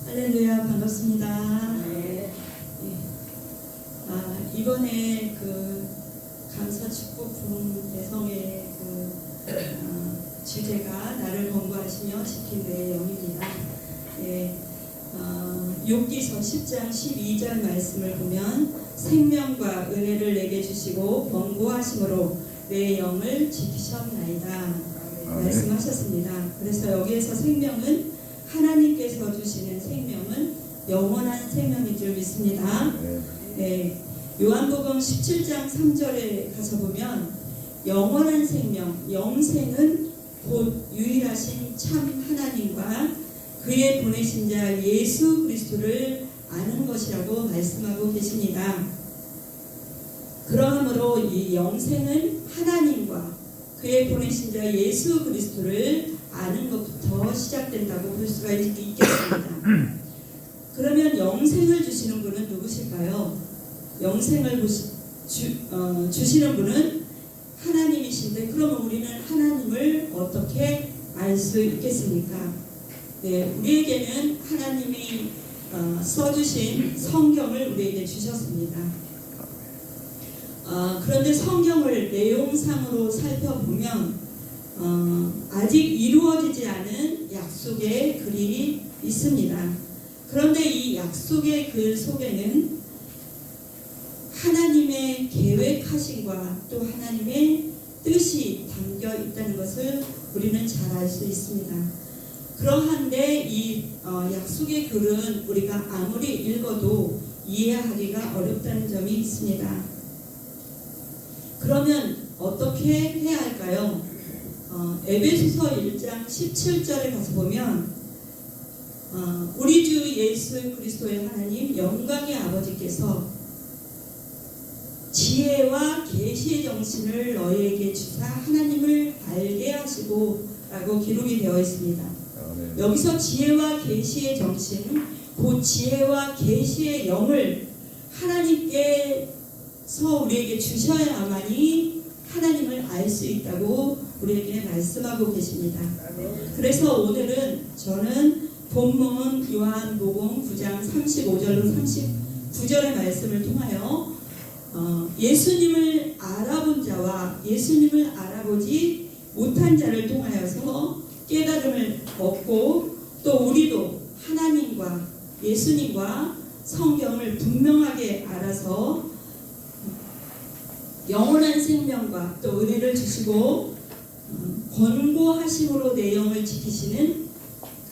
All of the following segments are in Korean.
할렐루야, 반갑습니다. 네. 이번에 그 감사 축복 부흥 대성의 주제가 나를 권고하시며 지킨 내 영입니다. 욥기서 10장 12절 말씀을 보면 생명과 은혜를 내게 주시고 권고하심으로 내 영을 지키셨나이다 말씀하셨습니다. 그래서 여기에서 생명은 하나님께서 주시는 생명은 영원한 생명인 줄 믿습니다. 네. 요한복음 17장 3절에 가서 보면 영원한 생명, 영생은 곧 유일하신 참 하나님과 그의 보내신 자 예수 그리스도를 아는 것이라고 말씀하고 계십니다. 그러므로 이 영생은 하나님과 그의 보내신 자 예수 그리스도를 아는 것부터 시작된다고 볼 수가 있겠습니다. 그러면 영생을 주시는 분은 누구실까요? 영생을 주시는 분은 하나님이신데, 그러면 우리는 하나님을 어떻게 알 수 있겠습니까? 네, 우리에게는 하나님이 써주신 성경을 우리에게 주셨습니다. 그런데 성경을 내용상으로 살펴보면 아직 이루어지지 않은 약속의 글이 있습니다. 그런데 이 약속의 글 속에는 하나님의 계획하심과 또 하나님의 뜻이 담겨 있다는 것을 우리는 잘 알 수 있습니다. 그러한데 이 약속의 글은 우리가 아무리 읽어도 이해하기가 어렵다는 점이 있습니다. 그러면 어떻게 해야 할까요? 에베소서 1장 17절에 가서 보면 우리 주 예수 그리스도의 하나님 영광의 아버지께서 지혜와 계시의 정신을 너희에게 주사 하나님을 알게 하시고 라고 기록이 되어 있습니다. 여기서 지혜와 계시의 정신, 그 지혜와 계시의 영을 하나님께서 우리에게 주셔야만이 하나님을 알 수 있다고 우리에게 말씀하고 계십니다. 그래서 오늘은 저는 본문 요한복음 9장 35절로 39절의 말씀을 통하여 예수님을 알아본 자와 예수님을 알아보지 못한 자를 통하여서 깨달음을 얻고, 또 우리도 하나님과 예수님과 성경을 분명하게 알아서 영원한 생명과 또 은혜를 주시고 권고하심으로 내 영을 지키시는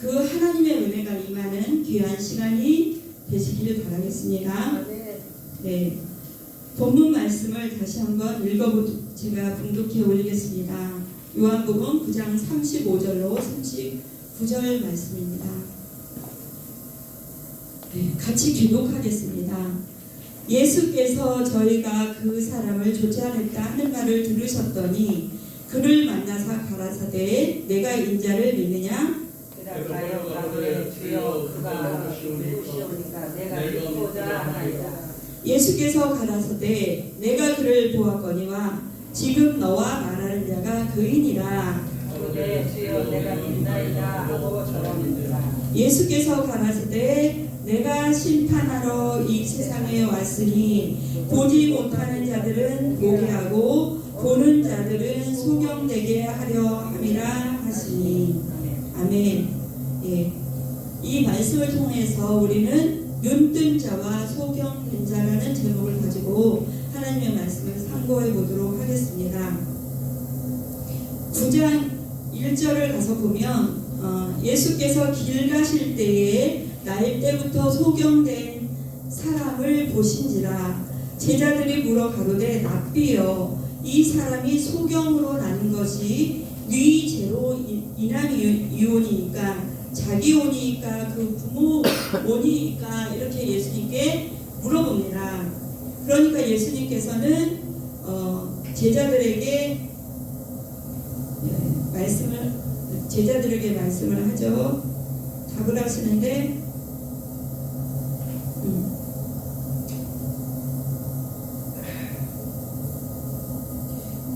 그 하나님의 은혜가 임하는 귀한 시간이 되시기를 바라겠습니다. 네, 본문 말씀을 다시 한번 제가 봉독해 올리겠습니다. 요한복음 9장 35절로 39절 말씀입니다. 네, 같이 기록하겠습니다. 예수께서 저희가 그 사람을 쫓아냈다 하는 말을 들으셨더니 그를 만나사 가라사대 내가 인자를 믿느냐? 대답하여 가로되 주여 그가 누구시오니까 내가 믿고자 하나이다. 예수께서 가라사대 내가 그를 보았거니와 지금 너와 말하는 자가 그이니라. 가로되 주여 내가 믿나이다 하고 전합니다. 예수께서 가라사대 내가 심판하러 이 세상에 왔으니 보지 못하는 자들은 보게 하고 보는 자들은 소경되게 하려 함이라 하시니. 아멘. 예. 이 말씀을 통해서 우리는 눈뜬 자와 소경된 자라는 제목을 가지고 하나님의 말씀을 상고해 보도록 하겠습니다. 9장 1절을 가서 보면 예수께서 길 가실 때에 날 때부터 소경된 사람을 보신지라. 제자들이 물어 가로되 랍비여 이 사람이 소경으로 나는 것이 네 죄로 인한 이혼이니까 자기 혼이니까 그 부모 혼이니까 이렇게 예수님께 물어봅니다. 그러니까 예수님께서는 제자들에게 말씀을 하죠. 답을 하시는데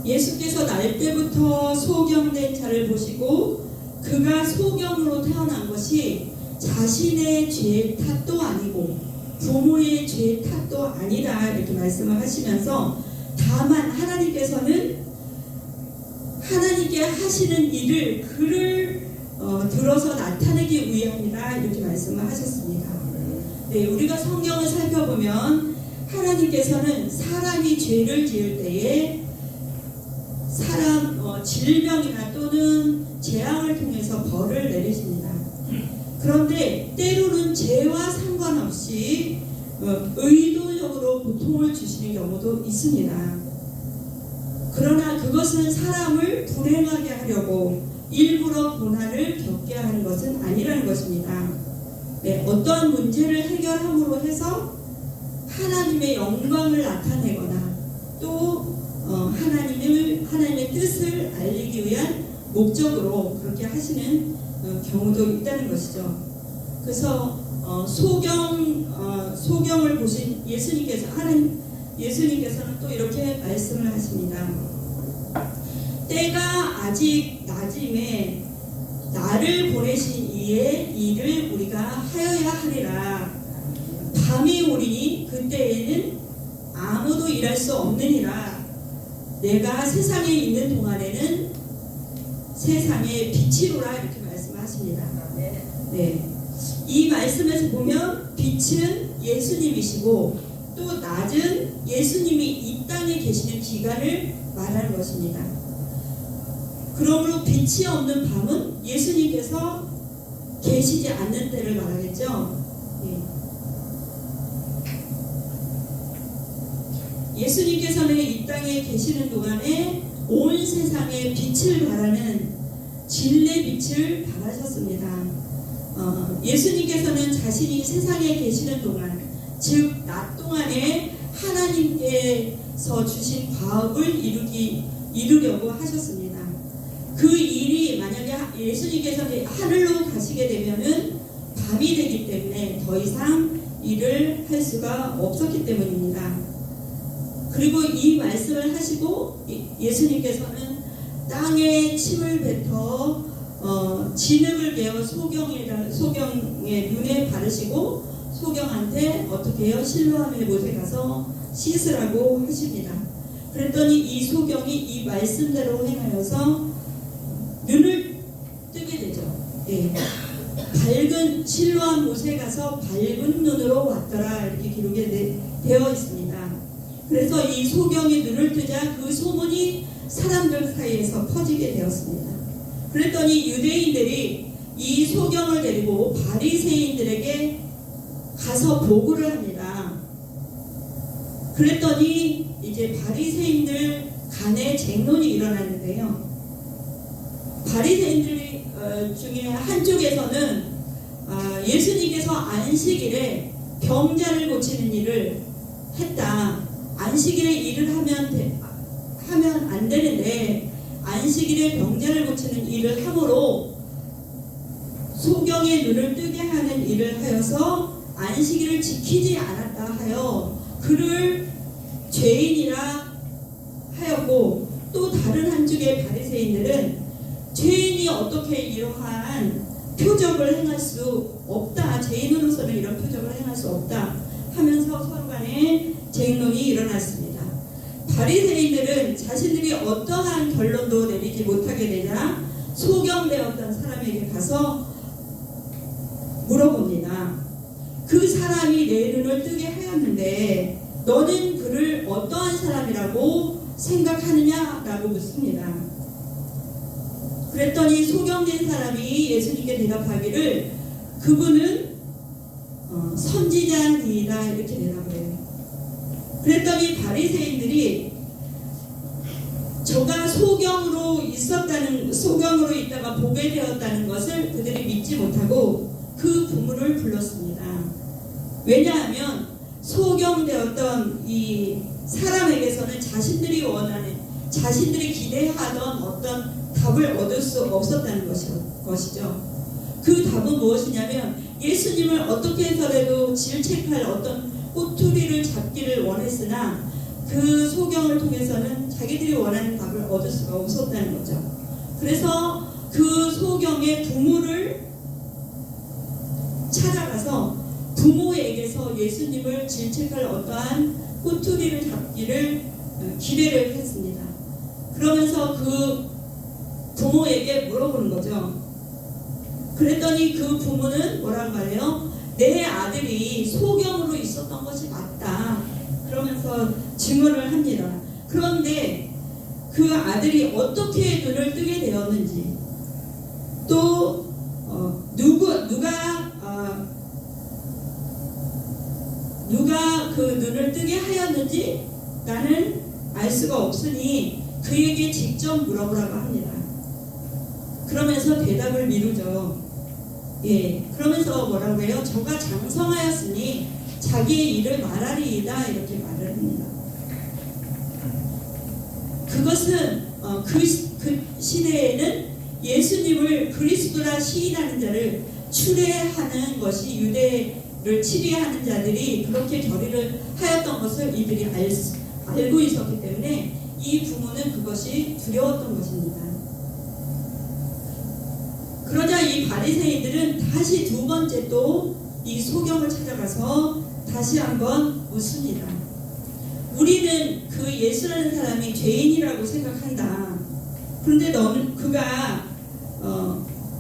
예수께서 날 때부터 소경된 자를 보시고 그가 소경으로 태어난 것이 자신의 죄의 탓도 아니고 부모의 죄의 탓도 아니다 이렇게 말씀을 하시면서 다만 하나님께서는 하나님께 하시는 일을 그를 들어서 나타내기 위함이다 이렇게 말씀을 하셨습니다. 네, 우리가 성경을 살펴보면 하나님께서는 사람이 죄를 지을 때에 질병이나 또는 재앙을 통해서 벌을 내리십니다. 그런데 때로는 죄와 상관없이 의도적으로 고통을 주시는 경우도 있습니다. 그러나 그것은 사람을 불행하게 하려고 일부러 고난을 겪게 하는 것은 아니라는 것입니다. 네, 어떠한 문제를 해결함으로 해서 하나님의 영광을 나타내거나 또 하나님의 뜻을 알리기 위한 목적으로 그렇게 하시는 경우도 있다는 것이죠. 그래서 소경을 보신 예수님께서는 또 이렇게 말씀을 하십니다. 때가 아직 낮임에 나를 보내신 이의 일을 우리가 하여야 하리라. 밤이 오리니 그때에는 아무도 일할 수 없느니라. 내가 세상에 있는 동안에는 세상의 빛이로라 이렇게 말씀하십니다. 네, 이 말씀에서 보면 빛은 예수님이시고 또 낮은 예수님이 이 땅에 계시는 기간을 말하는 것입니다. 그러므로 빛이 없는 밤은 예수님께서 계시지 않는 때를 말하겠죠. 네. 예수님께서는 이 땅에 계시는 동안에 온 세상에 빛을 발하는 진리의 빛을 발하셨습니다. 예수님께서는 자신이 세상에 계시는 동안, 즉 낮 동안에 하나님께서 주신 과업을 이루려고 하셨습니다. 그 일이 만약에 예수님께서는 하늘로 가시게 되면은 밤이 되기 때문에 더 이상 일을 할 수가 없었기 때문입니다. 그리고 이 말씀을 하시고 예수님께서는 땅에 침을 뱉어 진흙을 베어 소경의 눈에 바르시고 소경한테 어떻게 해요? 실로암의 못에 가서 씻으라고 하십니다. 그랬더니 이 소경이 이 말씀대로 행하여서 눈을 뜨게 되죠. 예. 밝은 실로암 못에 가서 밝은 눈으로 왔더라 이렇게 기록이 되어 있습니다. 그래서 이 소경이 눈을 뜨자 그 소문이 사람들 사이에서 퍼지게 되었습니다. 그랬더니 유대인들이 이 소경을 데리고 바리새인들에게 가서 보고를 합니다. 그랬더니 이제 바리새인들 간에 쟁론이 일어났는데요. 바리새인들 중에 한쪽에서는 예수님께서 안식일에 병자를 고치는 일을 했다. 안식일에 일을 하면 안 되는데 안식일에 병자를 고치는 일을 함으로 소경의 눈을 뜨게 하는 일을 하여서 안식일을 지키지 않았다 하여 그를 죄인이라 하였고, 또 다른 한쪽의 바리새인들은 죄인이 어떻게 이러한 표적을 행할 수 없다, 죄인으로서는 이런 표적을 행할 수 없다 하면서 서로 간에 쟁론이 일어났습니다. 바리새인들은 자신들이 어떠한 결론도 내리지 못하게 되자 소경되었던 사람에게 가서 물어봅니다. 그 사람이 내 눈을 뜨게 하였는데 너는 그를 어떠한 사람이라고 생각하느냐라고 묻습니다. 그랬더니 소경된 사람이 예수님께 대답하기를 그분은 선지자이다 이렇게 대답을 해요. 그랬더니 바리새인들이 저가 소경으로 있다가 보게 되었다는 것을 그들이 믿지 못하고 그 부모를 불렀습니다. 왜냐하면 소경되었던 이 사람에게서는 자신들이 기대하던 어떤 답을 얻을 수 없었다는 것이죠. 그 답은 무엇이냐면 예수님을 어떻게 해서라도 질책할 어떤 꼬투리를 잡기를 원했으나 그 소경을 통해서는 자기들이 원하는 답을 얻을 수가 없었다는 거죠. 그래서 그 소경의 부모를 찾아가서 부모에게서 예수님을 질책할 어떠한 꼬투리를 잡기를 기대를 했습니다. 그러면서 그 부모에게 물어보는 거죠. 그랬더니 그 부모는 뭐라고 말해요? 내 아들이 소경으로 있었던 것이 맞다. 그러면서 증언을 합니다. 그런데 그 아들이 어떻게 눈을 뜨게 되었는지, 또 누가 그 눈을 뜨게 하였는지 나는 알 수가 없으니 그에게 직접 물어보라고 합니다. 그러면서 대답을 미루죠. 예, 그러면서 뭐라고 해요? 저가 장성하였으니 자기의 일을 말하리이다, 이렇게 말을 합니다. 그것은 그 시대에는 예수님을 그리스도라 시인하는 자를 추례하는 것이, 유대를 치리하는 자들이 그렇게 결의를 하였던 것을 이들이 알고 있었기 때문에 이 부모는 그것이 두려웠던 것입니다. 그러자 이 바리새인들은 다시 두 번째 또 이 소경을 찾아가서 다시 한번 묻습니다. 우리는 그 예수라는 사람이 죄인이라고 생각한다. 그런데 그가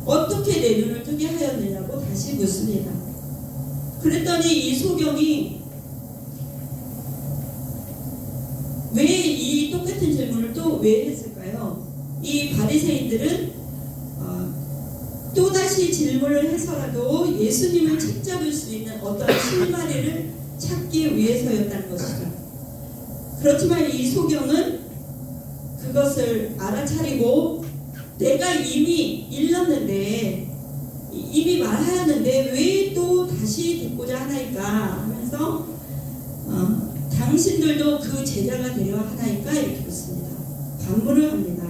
어떻게 내 눈을 뜨게 하였느냐고 다시 묻습니다. 그랬더니 이 소경이 왜 이 똑같은 질문을 또 왜 했을까요? 이 바리새인들은 또다시 질문을 해서라도 예수님을 책잡을 수 있는 어떤 실마리를 찾기 위해서였다는 것이죠. 그렇지만 이 소경은 그것을 알아차리고 내가 이미 일렀는데, 이미 말하였는데 왜 또 다시 듣고자 하나이까 하면서 당신들도 그 제자가 되려 하나이까, 이렇게 묻습니다. 반문을 합니다.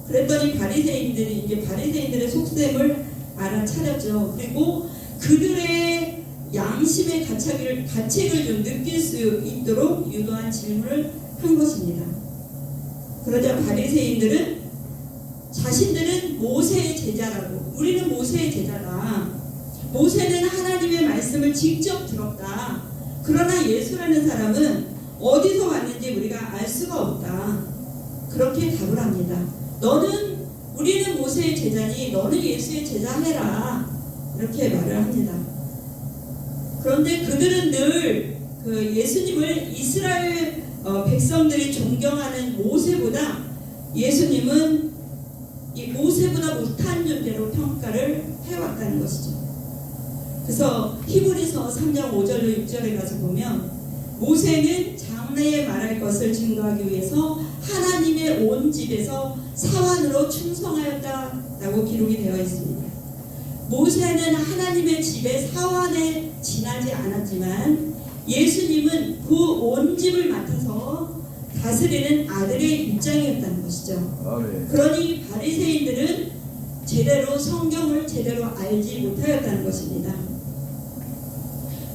그랬더니 바리새인들의 속셈을 알아차렸죠. 그리고 그들의 양심의 가책을 좀 느낄 수 있도록 유도한 질문을 한 것입니다. 그러자 바리새인들은 자신들은 모세의 제자라고, 우리는 모세의 제자다, 모세는 하나님의 말씀을 직접 들었다, 그러나 예수라는 사람은 어디서 왔는지 우리가 알 수가 없다, 그렇게 답을 합니다. 우리는 모세의 제자니 너는 예수의 제자 해라, 이렇게 말을 합니다. 그런데 그들은 늘 그 예수님을 이스라엘 백성들이 존경하는 모세보다, 예수님은 이 모세보다 못한 존재로 평가를 해왔다는 것이죠. 그래서 히브리서 3장 5절로 6절에 가서 보면 모세는 장래에 말할 것을 증거하기 위해서 하나님의 온 집에서 사환으로 충성하였다라고 기록이 되어 있습니다. 모세는 하나님의 집에 사환에 지나지 않았지만 예수님은 그 온 집을 맡아서 다스리는 아들의 입장이었다는 것이죠. 그러니 바리새인들은 제대로 성경을 제대로 알지 못하였다는 것입니다.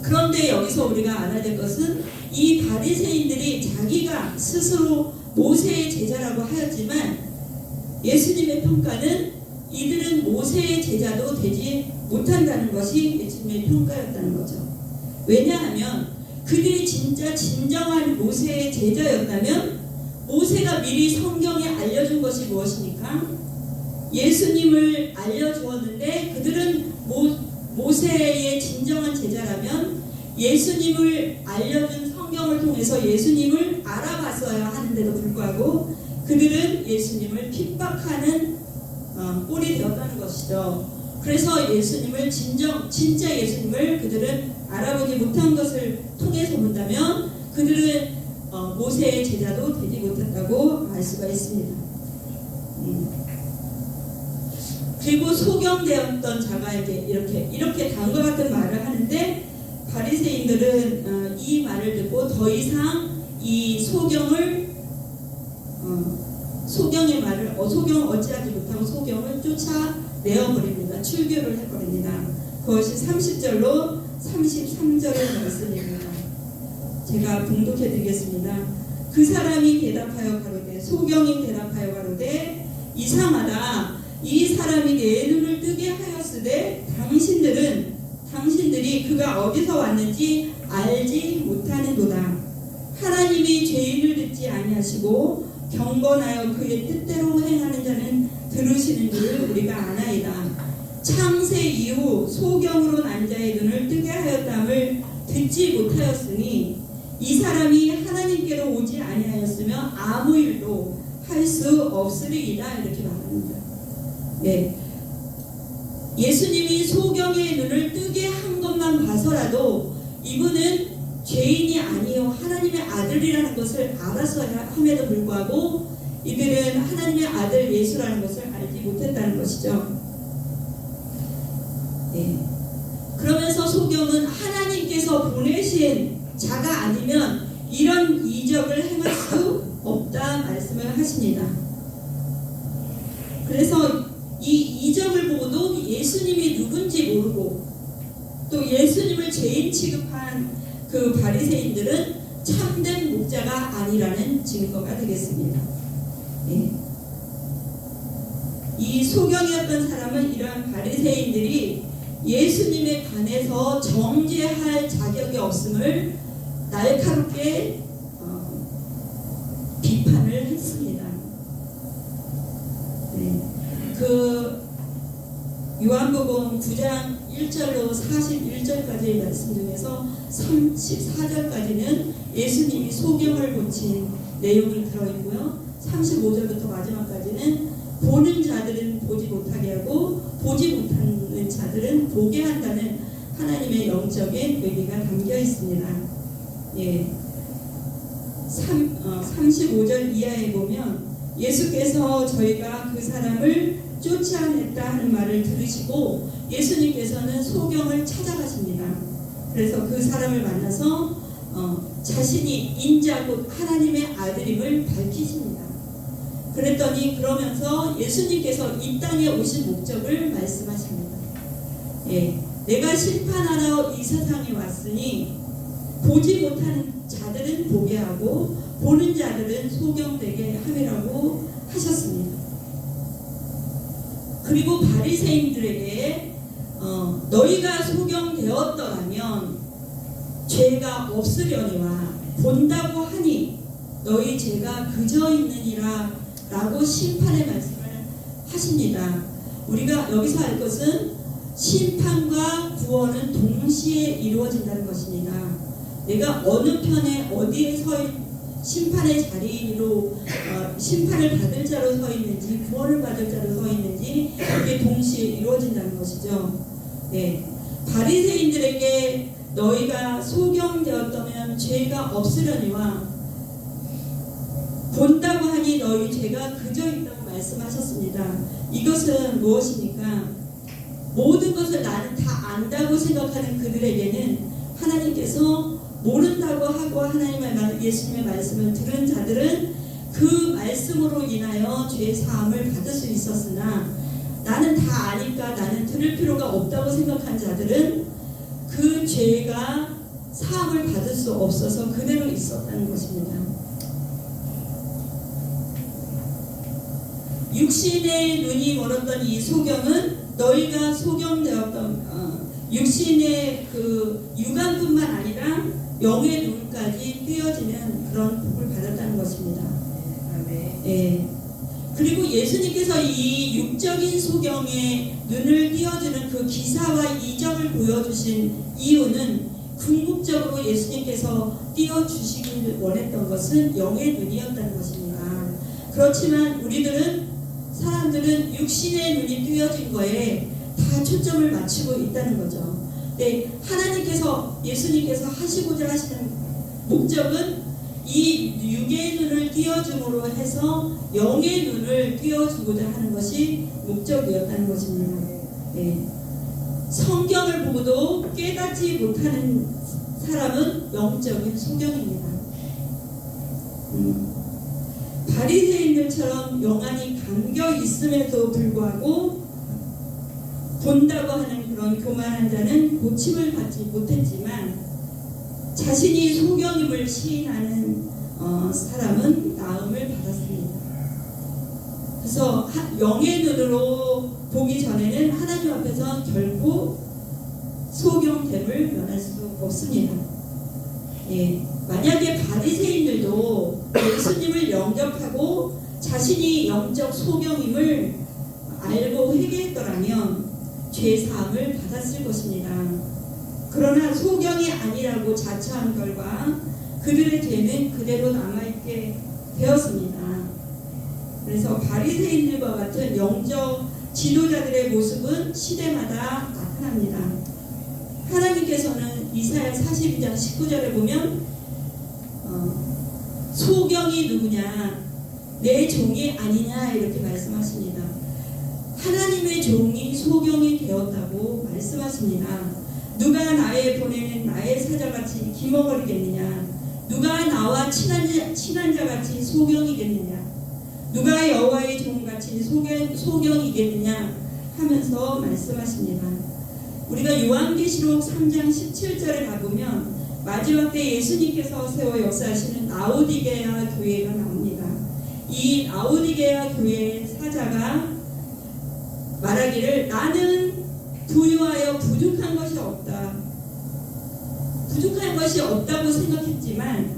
그런데 여기서 우리가 알아야 될 것은 이 바리새인들이 자기가 스스로 모세의 제자라고 하였지만 예수님의 평가는 이들은 모세의 제자도 되지 못한다는 것이 예수님의 평가였다는 거죠. 왜냐하면 그들이 진짜 진정한 모세의 제자였다면 모세가 미리 성경에 알려준 것이 무엇입니까? 예수님을 알려주었는데 그들은 모세의 진정한 제자라면 예수님을 알려준 성경을 통해서 예수님을 알아봤어야 하는데도 불구하고 그들은 예수님을 핍박하는 꼴이 되었다는 것이죠. 그래서 예수님을 진짜 예수님을 그들은 알아보지 못한 것을 통해서 본다면 그들은 모세의 제자도 되지 못했다고 알 수가 있습니다. 그리고 소경되었던 자가에게 이렇게 다음과 같은 말을 하는데 바리새인들은 이 말을 듣고 더 이상 이 소경의 말을 소경을 어찌하지 못하고 소경을 쫓아내어버립니다. 출교를 해버립니다. 그것이 30절로 33절의 말씀입니다. 제가 봉독해 드리겠습니다. 그 사람이 대답하여 가로되, 소경이 대답하여 가로되, 이상하다. 이 사람이 내 눈을 뜨게 하였으되 당신들이 그가 어디서 왔는지 알지 못하는도다. 하나님이 죄인을 듣지 아니하시고 경건하여 그의 뜻대로 행하는 자는 들으시는 줄을 우리가 아나이다. 창세 이후 소경으로 난 자의 눈을 뜨게 하였dam을 듣지 못하였으니 이 사람이 하나님께로 오지 아니하였으며 아무 일도 할 수 없으리이다. 이렇게 말합니다. 네. 예수님이 소경의 눈을 뜨게 한 것만 봐서라도 이분은 죄인이 아니요 하나님의 아들이라는 것을 알아서 함에도 불구하고 이들은 하나님의 아들 예수라는 것을 알지 못했다는 것이죠. 네. 그러면서 소경은 하나님께서 보내신 자가 아니면 이런 이적을 행할 수 없다 말씀을 하십니다. 그래서 이 이적을 보고도 예수님이 누군지 모르고 또 예수님을 죄인 취급한 그 바리새인들은 참된 목자가 아니라는 증거가 되겠습니다. 네. 이 소경이었던 사람은 이러한 바리새인들이 예수님에 관해서 정죄할 자격이 없음을 날카롭게 비판을 했습니다. 네. 그 요한복음 9장 1절로 41절까지의 말씀 중에서 34절까지는 예수님이 소경을 고친 내용이 들어있고요. 35절부터 마지막까지는 보는 자들은 보지 못하게 하고 보지 못하는 자들은 보게 한다는 하나님의 영적인 의미가 담겨 있습니다. 예. 35절 이하에 보면 예수께서 저희가 그 사람을 쫓아냈다 하는 말을 들으시고 예수님께서는 소경을 찾아가십니다. 그래서 그 사람을 만나서 자신이 인자 곧 하나님의 아들임을 밝히십니다. 그랬더니 그러면서 예수님께서 이 땅에 오신 목적을 말씀하십니다. 예, 내가 심판하러 이 세상에 왔으니 보지 못하는 자들은 보게 하고 보는 자들은 소경되게 함이라고 하셨습니다. 그리고 바리새인들에게 너희가 소경되었더라면 죄가 없으려니와 본다고 하니 너희 죄가 그저 있느니라 라고 심판의 말씀을 하십니다. 우리가 여기서 알 것은 심판과 구원은 동시에 이루어진다는 것입니다. 내가 어느 편에 어디에 심판의 자리로 심판을 받을 자로 서 있는지 구원을 받을 자로 서 있는지 이게 동시에 이루어진다는 것이죠. 네. 바리새인들에게 너희가 소경되었다면 죄가 없으려니와 본다고 하니 너희 죄가 그저 있다고 말씀하셨습니다. 이것은 무엇입니까? 모든 것을 나는 다 안다고 생각하는 그들에게는 하나님께서 모른다고 하고 하나님의 예수님의 말씀을 들은 자들은 그 말씀으로 인하여 죄 사함을 받을 수 있었으나 나는 다 아니까 나는 들을 필요가 없다고 생각한 자들은 그 죄가 사함을 받을 수 없어서 그대로 있었다는 것입니다. 육신의 눈이 멀었던 이 소경은 너희가 소경되었던 육신의 그 육안뿐만 아니라 영의 눈까지 띄어지는 그런 복을 받았다는 것입니다. 예. 그리고 예수님께서 이 육적인 소경의 눈을 띄어주는 그 기사와 이적을 보여주신 이유는 궁극적으로 예수님께서 띄어주시길 원했던 것은 영의 눈이었다는 것입니다. 그렇지만 사람들은 육신의 눈이 띄어진 거에 다 초점을 맞추고 있다는 거죠. 네, 예수님께서 하시고자 하시는 목적은 이 육의 눈을 띄어줌으로 해서 영의 눈을 띄어주고자 하는 것이 목적이었다는 것입니다. 네. 성경을 보고도 깨닫지 못하는 사람은 영적인 소경입니다. 바리새인들처럼 영안이 감겨 있음에도 불구하고 본다고 하는 그런 교만한 자는 고침을 받지 못했지만 자신이 소경임을 시인하는 사람은 나음을 받았습니다. 그래서 영의 눈으로 보기 전에는 하나님 앞에서 결코 소경됨을 면할 수 없습니다. 예, 만약에 바리새인들도 예수님을 영접하고 자신이 영적 소경임을 알고 회개했더라면 죄사함을 받았을 것입니다. 그러나 소경이 아니라고 자처한 결과 그들의 죄는 그대로 남아있게 되었습니다. 그래서 바리새인들과 같은 영적 지도자들의 모습은 시대마다 나타납니다. 하나님께서는 이사야 42장 19절에 보면 소경이 누구냐? 내 종이 아니냐? 이렇게 말씀하십니다. 하나님의 종이 소경이 되었다고 말씀하십니다. 누가 나의 보내는 나의 사자같이 기머거리겠느냐? 누가 나와 친한 자같이 소경이겠느냐? 누가 여호와의 종같이 소경이겠느냐? 하면서 말씀하십니다. 우리가 요한계시록 3장 17절에 가보면 마지막 때 예수님께서 세워 역사하시는 라오디게아 교회가 나옵니다. 이 라오디게아 교회의 사자가 말하기를 나는 부유하여 부족한 것이 없다. 부족한 것이 없다고 생각했지만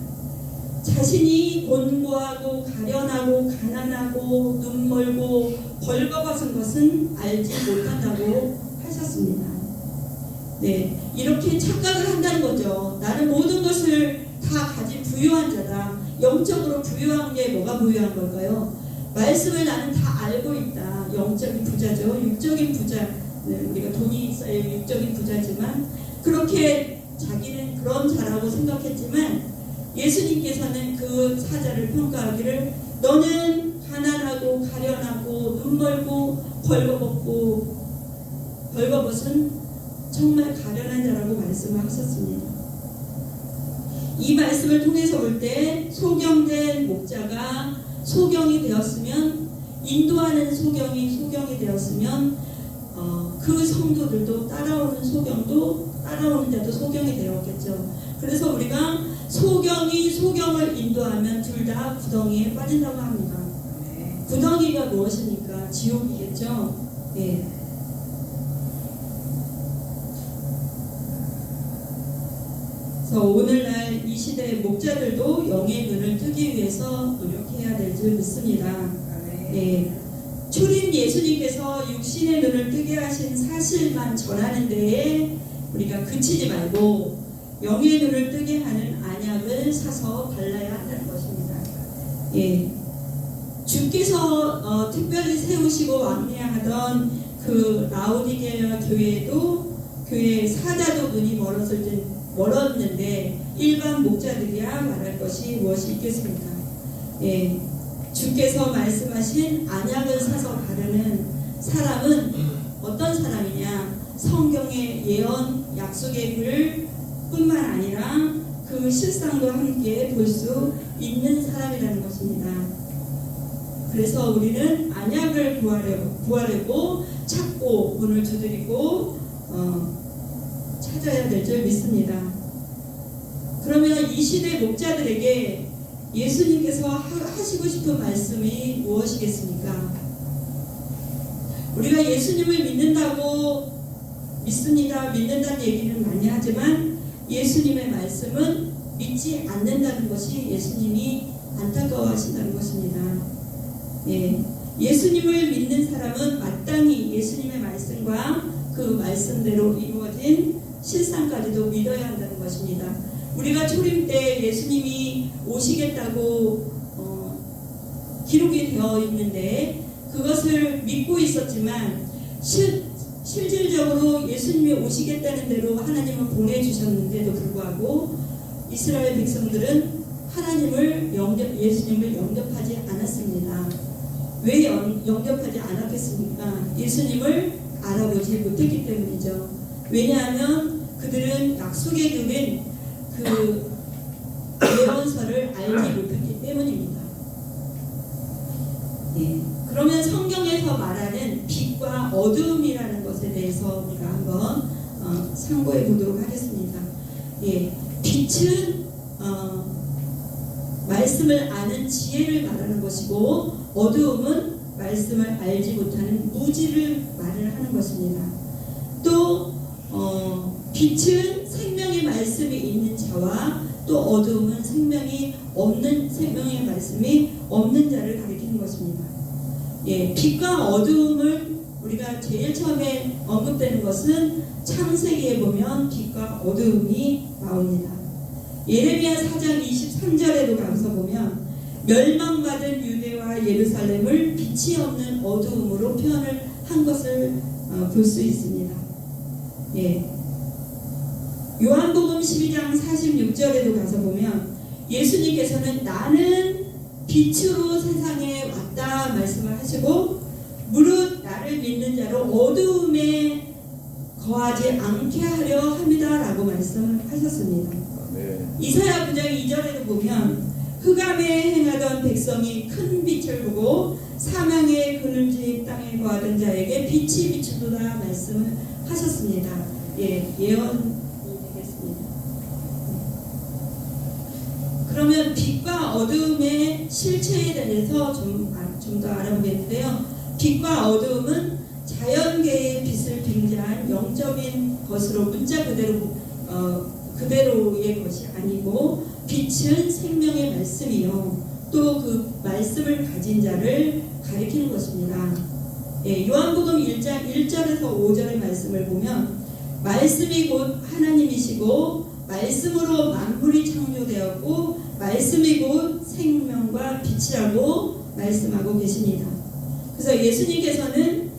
자신이 곤고하고 가련하고 가난하고 눈멀고 벌거벗은 것은 알지 못한다고 하셨습니다. 네, 이렇게 착각을 한다는 거죠. 나는 모든 것을 다 가진 부유한 자다. 영적으로 부유한 게 뭐가 부유한 걸까요? 말씀을 나는 다 알고 있다. 영적인 부자죠. 육적인 부자. 네, 우리가 돈이 있어야 육적인 부자지만 그렇게 자기는 그런 자라고 생각했지만 예수님께서는 그 사자를 평가하기를 너는 가난하고 가련하고 눈멀고 벌거벗은 정말 가련한 자라고 말씀을 하셨습니다. 이 말씀을 통해서 볼 때 소경된 목자가 소경이 되었으면 인도하는 소경이 되었으면 그 성도들도 따라오는 자도 소경이 되었겠죠. 그래서 우리가 소경이 소경을 인도하면 둘 다 구덩이에 빠진다고 합니다. 구덩이가 무엇입니까? 지옥이겠죠. 예. 그래서 오늘날 이 시대의 목자들도 영의 눈을 뜨기 위해서 노력해야 될 줄 믿습니다. 예. 초림 예수님께서 육신의 눈을 뜨게 하신 사실만 전하는 데에 우리가 그치지 말고 영의 눈을 뜨게 하는 안약을 사서 발라야 한다는 것입니다. 예. 주께서 특별히 세우시고 왕래하던 그 라오디게아 교회에도 교회 사자도 눈이 멀었는데 일반 목자들이야 말할 것이 무엇이 있겠습니까? 예. 주께서 말씀하신 안약을 사서 바르는 사람은 어떤 사람이냐? 성경의 예언, 약속의 글 뿐만 아니라 그 실상도 함께 볼 수 있는 사람이라는 것입니다. 그래서 우리는 안약을 구하려고 찾고 문을 두드리고 찾아야 될 줄 믿습니다. 그러면 이 시대 목자들에게 예수님께서 하시고 싶은 말씀이 무엇이겠습니까? 우리가 예수님을 믿는다는 얘기는 많이 하지만 예수님의 말씀은 믿지 않는다는 것이 예수님이 안타까워하신다는 것입니다. 예. 예수님을 믿는 사람은 마땅히 예수님의 말씀과 그 말씀대로 이루어진 실상까지도 믿어야 한다는 것입니다. 우리가 초림 때 예수님이 오시겠다고 기록이 되어 있는데 그것을 믿고 있었지만 실질적으로 예수님이 오시겠다는 대로 하나님은 보내주셨는데도 불구하고 이스라엘 백성들은 예수님을 영접하지 않았습니다. 왜 영접하지 않았겠습니까? 예수님을 알아보지 못했기 때문이죠. 왜냐하면 그들은 약속의 그인 그 예언서를 알지 못했기 때문입니다. 예. 그러면 성경에서 말하는 빛과 어두움이라는 것에 대해서 우리가 한번 참고해 보도록 하겠습니다. 예. 빛은 말씀을 아는 지혜를 말하는 것이고 어두움은 말씀을 알지 못하는 무지를 말을 하는 것입니다. 또 빛은 생명의 말씀이 있는 자와 또 어두움은 생명의 말씀이 없는 자를 가리키는 것입니다. 예, 빛과 어두움을 우리가 제일 처음에 언급되는 것은 창세기에 보면 빛과 어두움이 나옵니다. 예레미야 4장 23절에도 가서 보면 멸망받은 유대와 예루살렘을 빛이 없는 어두움으로 표현을 한 것을 볼 수 있습니다. 예. 요한복음 12장 46절에도 가서 보면 예수님께서는 나는 빛으로 세상에 왔다 말씀을 하시고 무릇 나를 믿는 자로 어두움에 거하지 않게 하려 합니다 라고 말씀을 하셨습니다. 이사야 9장 2절에도 보면 흑암에 행하던 백성이 큰 빛을 보고 사망의 그늘진 땅에 거하던 자에게 빛이 비추도다 말씀을 하셨습니다. 예, 예언이 되겠습니다. 그러면 빛과 어두움의 실체에 대해서 좀 더 알아보겠는데요. 빛과 어두움은 자연계의 빛을 빙자한 영적인 것으로 문자 그대로의 것이 아니고 빛은 생명의 말씀이요 또 그 말씀을 가진 자를 가리키는 것입니다. 예, 요한복음 1장 1절에서 5절의 말씀을 보면 말씀이 곧 하나님이시고 말씀으로 만물이 창조되었고 말씀이 곧 생명과 빛이라고 말씀하고 계십니다. 그래서 예수님께서는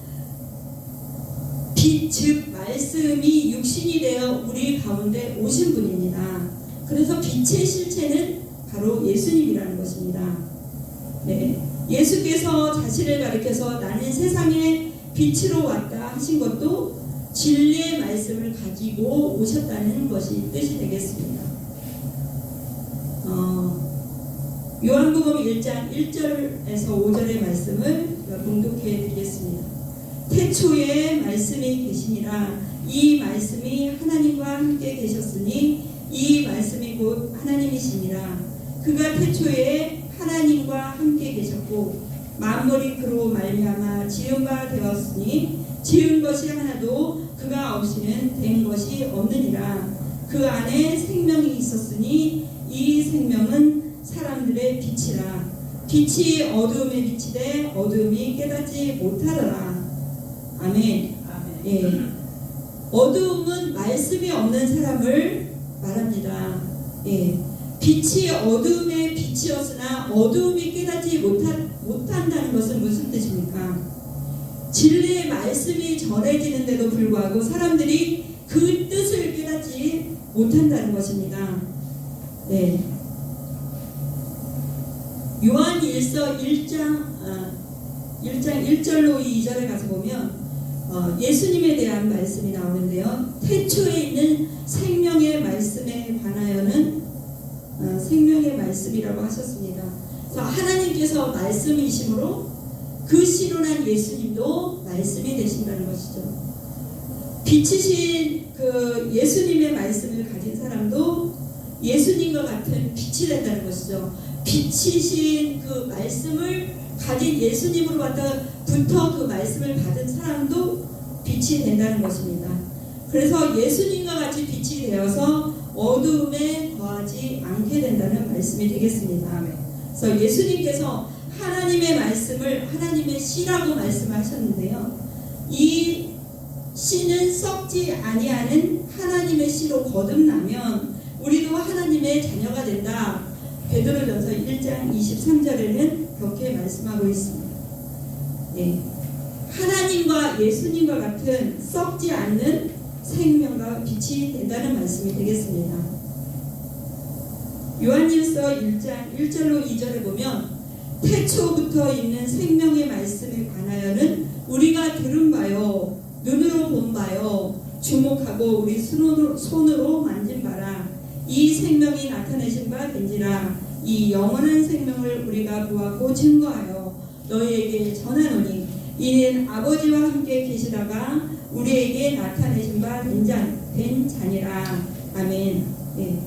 빛 즉 말씀이 육신이 되어 우리 가운데 오신 분입니다. 그래서 빛의 실체는 바로 예수님이라는 것입니다. 네, 예수께서 자신을 가리켜서 나는 세상에 빛으로 왔다 하신 것도 진리의 말씀을 가지고 오셨다는 것이 뜻이 되겠습니다. 요한복음 1장 1절에서 5절의 말씀을 봉독해 드리겠습니다. 태초에 말씀이 계시니라 이 말씀이 하나님과 함께 계셨으니 이 말씀이 곧 하나님이시니라 그가 태초에 하나님과 함께 계셨고 만물이 그로 말미암아 지은 바 되었으니 지은 것이 하나도 그가 없이는 된 것이 없느니라 그 안에 생명이 있었으니 이 생명은 사람들의 빛이라 빛이 어두움에 비치되 어두움이 깨닫지 못하더라. 아멘. 예. 어두움은 말씀이 없는 사람을 말합니다. 예. 빛이 어두움의 빛이었으나 어두움이 깨닫지 못한다는 것은 무슨 뜻입니까? 진리의 말씀이 전해지는데도 불구하고 사람들이 그 뜻을 깨닫지 못한다는 것입니다. 네. 요한일서 1장 1절로 2절에 가서 보면 예수님에 대한 말씀이 나오는데요. 태초에 있는 생명의 말씀에 관하여는 생명의 말씀이라고 하셨습니다. 그래서 하나님께서 말씀이시므로 그 신론한 예수님도 말씀이 되신다는 것이죠. 빛이신 그 예수님의 말씀을 가진 사람도 예수님과 같은 빛이 된다는 것이죠. 빛이신 그 말씀을 가진 예수님으로부터 그 말씀을 받은 사람도 빛이 된다는 것입니다. 그래서 예수님과 같이 빛이 되어서 어두움에 거하지 않게 된다는 말씀이 되겠습니다. 그래서 예수님께서 하나님의 말씀을 하나님의 씨라고 말씀하셨는데요. 이 씨는 썩지 아니하는 하나님의 씨로 거듭나면 우리도 하나님의 자녀가 된다. 베드로전서 1장 23절에는 그렇게 말씀하고 있습니다. 네. 하나님과 예수님과 같은 썩지 않는 생명과 빛이 된다는 말씀이 되겠습니다. 요한일서 1장 1절로 2절에 보면 태초부터 있는 생명의 말씀에 관하여는 우리가 들은 바요 눈으로 본 바요 주목하고 우리 손으로 만진 바라 이 생명이 나타내신 바 된지라 이 영원한 생명을 우리가 보았고 증거하여 너희에게 전하노니 이는 아버지와 함께 계시다가 우리에게 나타내신 바 된 자니라. 아멘. 예.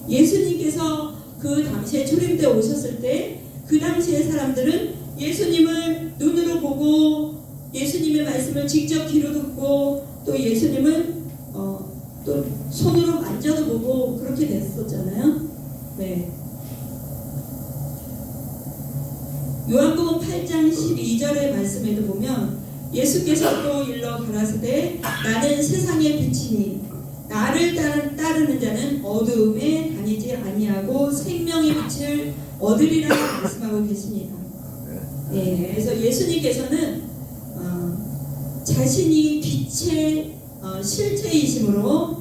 예수님께서 그 당시에 초림 때 오셨을 때 그 당시의 사람들은 예수님을 눈으로 보고 예수님의 말씀을 직접 귀로 듣고 또 예수님을 또 손으로 만져도 보고 그렇게 됐었잖아요. 네. 요한복음 8장 12절의 말씀에도 보면 예수께서 또 일러 가라사대 나는 세상의 빛이니 나를 따르는 자는 어두움에 다니지 아니하고 생명의 빛을 얻으리라고 말씀하고 계십니다. 네, 그래서 예수님께서는 자신이 빛의 실체이심으로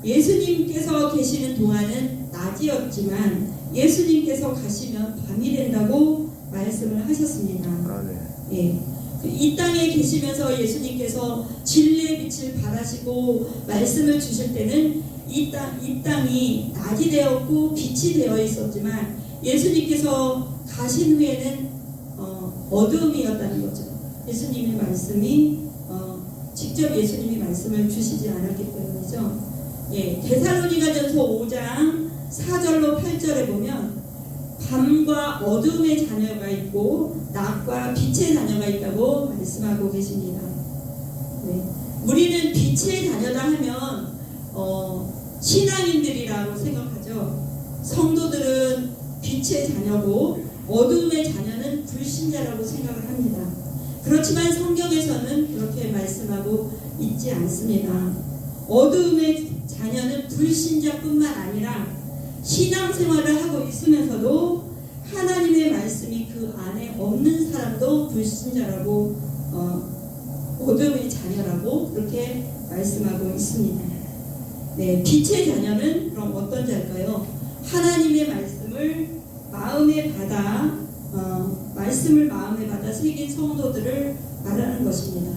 예수님께서 계시는 동안은 낮이었지만 예수님께서 가시면 밤이 된다고 말씀을 하셨습니다. 예. 이 땅에 계시면서 예수님께서 진리의 빛을 발하시고 말씀을 주실 때는 이 땅이 낮이 되었고 빛이 되어 있었지만 예수님께서 가신 후에는 어두움이었다는 거죠. 예수님의 말씀이 직접 예수님이 말씀을 주시지 않았기 때문이죠. 예, 데살로니가전서 5장 4절로 8절에 보면 밤과 어둠의 자녀가 있고 낮과 빛의 자녀가 있다고 말씀하고 계십니다. 네. 우리는 빛의 자녀다 하면 신앙인들이라고 생각하죠. 성도들은 빛의 자녀고 어둠의 자녀는 불신자라고 생각을 합니다. 그렇지만 성경에서는 그렇게 말씀하고 있지 않습니다. 어둠의 자녀는 불신자뿐만 아니라 신앙생활을 하고 있으면서도 하나님의 말씀이 그 안에 없는 사람도 불신자라고 어둠의 자녀라고 그렇게 말씀하고 있습니다. 네, 빛의 자녀는 그럼 어떤 자일까요? 하나님의 말씀을 마음에 받아 새긴 성도들을 말하는 것입니다.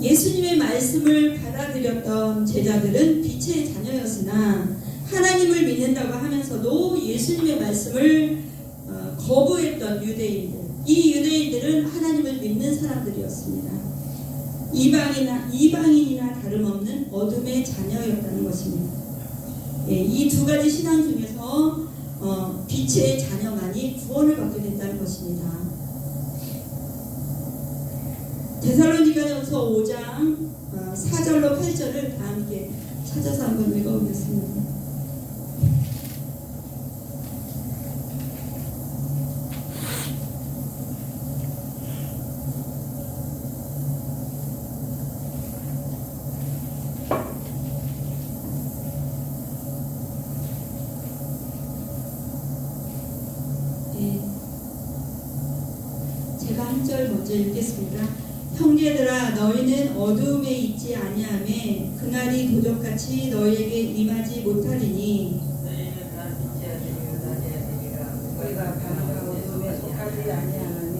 예수님의 말씀을 받아들였던 제자들은 빛의 자녀였으나 하나님을 믿는다고 하면서도 예수님의 말씀을 거부했던 유대인들, 이 유대인들은 하나님을 믿는 사람들이었습니다. 이방인이나 다름없는 어둠의 자녀였다는 것입니다. 예, 이 두 가지 신앙 중에서 빛의 자녀만이 구원을 받게 된다는 것입니다. 데살로니가전서 5장 4절로 8절을 다 함께 찾아서 한번 읽어보겠습니다. 제가 한 절 먼저 읽겠습니다. 형제들아 너희는 어두움에 있지 아니하매 그날이 도적같이 너희에게 임하지 못하리니 너희는 다 빛의 아들이요 낮의 아들이라 너희가 밤과 어두움에 속하지 아니하나니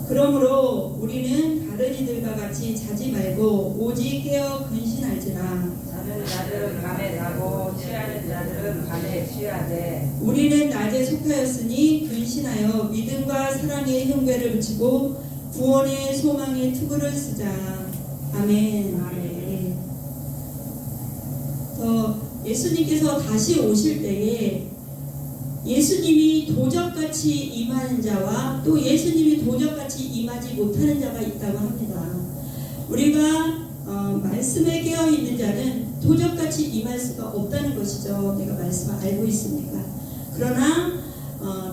그러므로 우리는 다른 이들과 같이 자지 말고 오직 깨어 근신할지라. 자는 자들은 밤에 자고 취하는 자들은 밤에 취하되 우리는 낮에 속하였으니 근신하여 믿음과 사랑의 흉배를 붙이고 구원의 소망의 투구를 쓰자. 아멘. 아멘. 예수님께서 다시 오실 때에 예수님이 도적같이 임하는 자와 또 예수님이 도적같이 임하지 못하는 자가 있다고 합니다. 우리가 말씀에 깨어있는 자는 도적같이 임할 수가 없다는 것이죠. 내가 말씀을 알고 있으니까. 그러나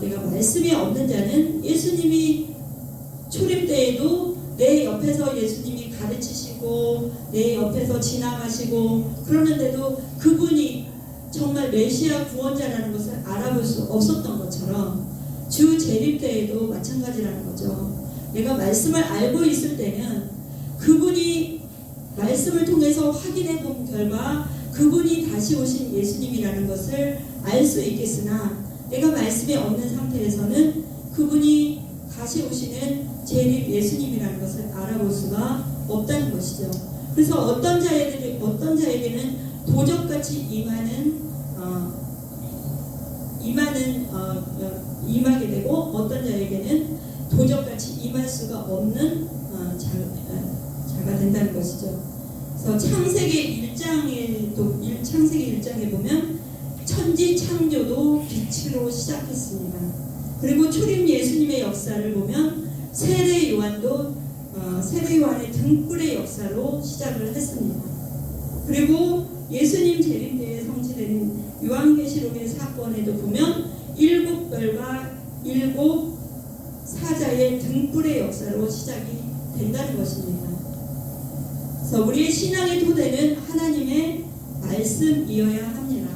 내가 말씀이 없는 자는 예수님이 초림 때에도 내 옆에서 예수님이 가르치시고 내 옆에서 지나가시고 그러는데도 그분이 정말 메시아 구원자라는 것을 알아볼 수 없었던 것처럼 주 재림 때에도 마찬가지라는 거죠. 내가 말씀을 알고 있을 때는 그분이 말씀을 통해서 확인해 본 결과 그분이 다시 오신 예수님이라는 것을 알 수 있겠으나 내가 말씀이 없는 상태에서는 그분이 다시 오시는 재림 예수님이라는 것을 알아볼 수가 없다는 것이죠. 그래서 어떤 자에게는 도적같이 임하게 되고 어떤 자에게는 도적같이 임할 수가 없는 자가 된다는 것이죠. 그래서 창세기 1장에 보면 천지 창조도 빛으로 시작했습니다. 그리고 초림 예수님의 역사를 보면 세례 요한도 세례 요한의 등불의 역사로 시작을 했습니다. 그리고 예수님 재림때에 성취된 요한계시록의 사건에도 보면 7별과 7 사자의 등불의 역사로 시작이 된다는 것입니다. 그래서 우리의 신앙의 토대는 하나님의 말씀이어야 합니다.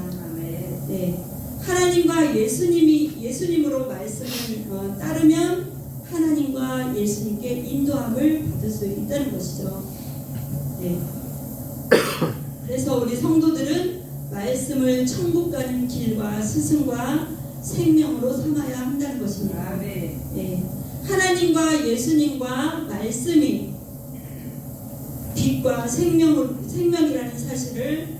네. 하나님과 예수님으로 말씀을 따르면 하나님과 예수님께 인도함을 받을 수 있다는 것이죠. 네. 그래서 우리 성도들은 말씀을 천국 가는 길과 스승과 생명으로 삼아야 한다는 것입니다. 네. 하나님과 예수님과 말씀이 빛과 생명이라는 사실을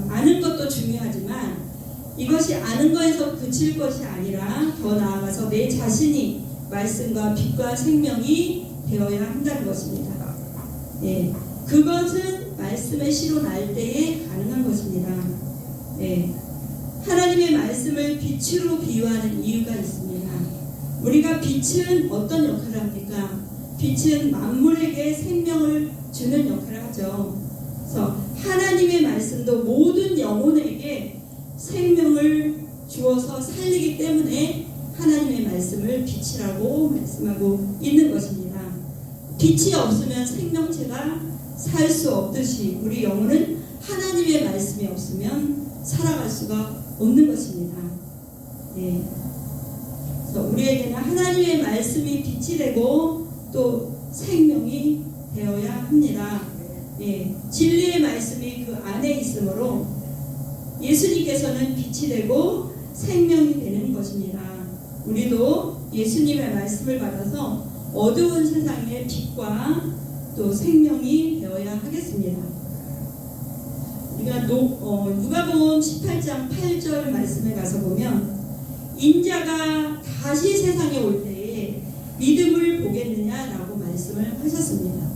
아는 것도 중요하지만 이것이 아는 것에서 그칠 것이 아니라 더 나아가서 내 자신이 말씀과 빛과 생명이 되어야 한다는 것입니다. 예, 그것은 말씀의 씨로 날 때에 가능한 것입니다. 예, 하나님의 말씀을 빛으로 비유하는 이유가 있습니다. 우리가 빛은 어떤 역할을 합니까? 빛은 만물에게 생명을 주는 역할을 하죠. 그래서 하나님의 말씀도 모든 영혼에게 생명을 주어서 살리기 때문에 하나님의 말씀을 빛이라고 말씀하고 있는 것입니다. 빛이 없으면 생명체가 살 수 없듯이 우리 영혼은 하나님의 말씀이 없으면 살아갈 수가 없는 것입니다. 네. 그래서 우리에게는 하나님의 말씀이 빛이 되고 또 생명이 되어야 합니다. 네. 진리의 말씀이 그 안에 있으므로 예수님께서는 빛이 되고 생명이 되는 것입니다. 우리도 예수님의 말씀을 받아서 어두운 세상의 빛과 또 생명이 되어야 하겠습니다. 우리가 누가복음 18장 8절 말씀에 가서 보면 인자가 다시 세상에 올 때에 믿음을 보겠느냐라고 말씀을 하셨습니다.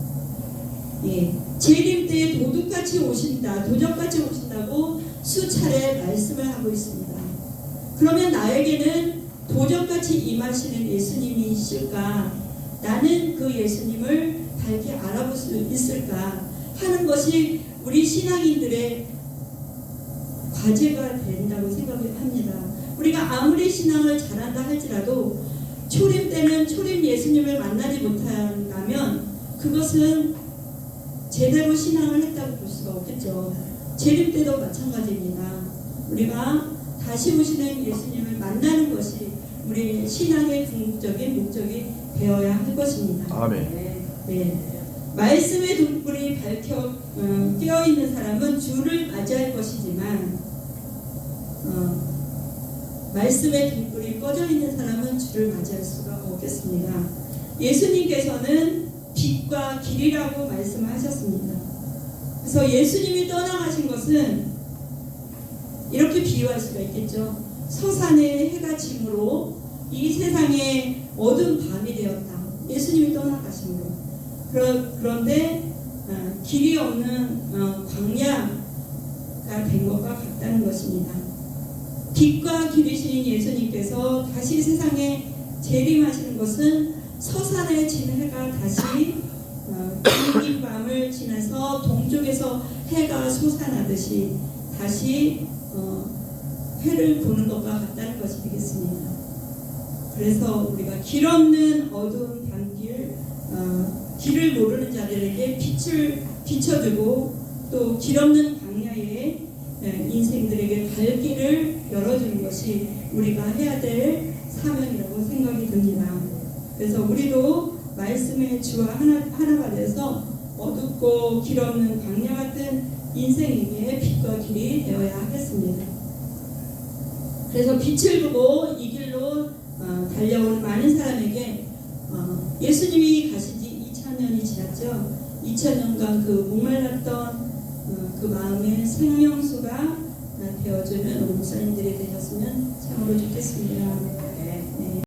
예, 재림 때에 도둑같이 오신다, 도적같이 오신다고 수차례 말씀을 하고 있습니다. 그러면 나에게는 도적같이 임하시는 예수님이실까? 나는 그 예수님을 밝게 알아볼 수 있을까? 하는 것이 우리 신앙인들의 과제가 된다고 생각합니다. 우리가 아무리 신앙을 잘한다 할지라도 초림 때는 초림 예수님을 만나지 못한다면 그것은 제대로 신앙을 했다고 볼 수가 없겠죠. 재림 때도 마찬가지입니다. 우리가 다시 오시는 예수님을 만나는 것이 우리 신앙의 궁극적인 목적이 되어야 할 것입니다. 아멘. 네. 말씀의 등불이 밝혀 깨어 있는 사람은 주를 맞이할 것이지만 말씀의 등불이 꺼져 있는 사람은 주를 맞이할 수가 없겠습니다. 예수님께서는 빛과 길이라고 말씀하셨습니다. 그래서 예수님이 떠나가신 것은 이렇게 비유할 수가 있겠죠. 서산에 해가 짐으로 이 세상에 어두운 밤이 되었다. 예수님이 떠나가심으로. 그런데 길이 없는 광야가 된 것과 같다는 것입니다. 빛과 길이신 예수님께서 다시 세상에 재림하시는 것은 서산에 진 해가 다시 긴 밤을 지나서 동쪽에서 해가 솟아나듯이 다시 해를 보는 것과 같다는 것이 되겠습니다. 그래서 우리가 길 없는 어두운 밤길, 길을 모르는 자들에게 빛을 비춰주고 또 길 없는 광야에 인생들에게 갈 길을 열어주는 것이 우리가 해야 될 사명이라고 생각이 듭니다. 그래서 우리도 말씀의 주와 하나가 돼서 어둡고 길 없는 광야 같은 인생에게 빛과 길이 되어야 하겠습니다. 그래서 빛을 보고 이 길로 달려오는 많은 사람에게 예수님이 가신 지 2000년이 지났죠. 2000년간 그 목말랐던 그 마음의 생명수가 되어주는 목사님들이 되셨으면 참으로 좋겠습니다.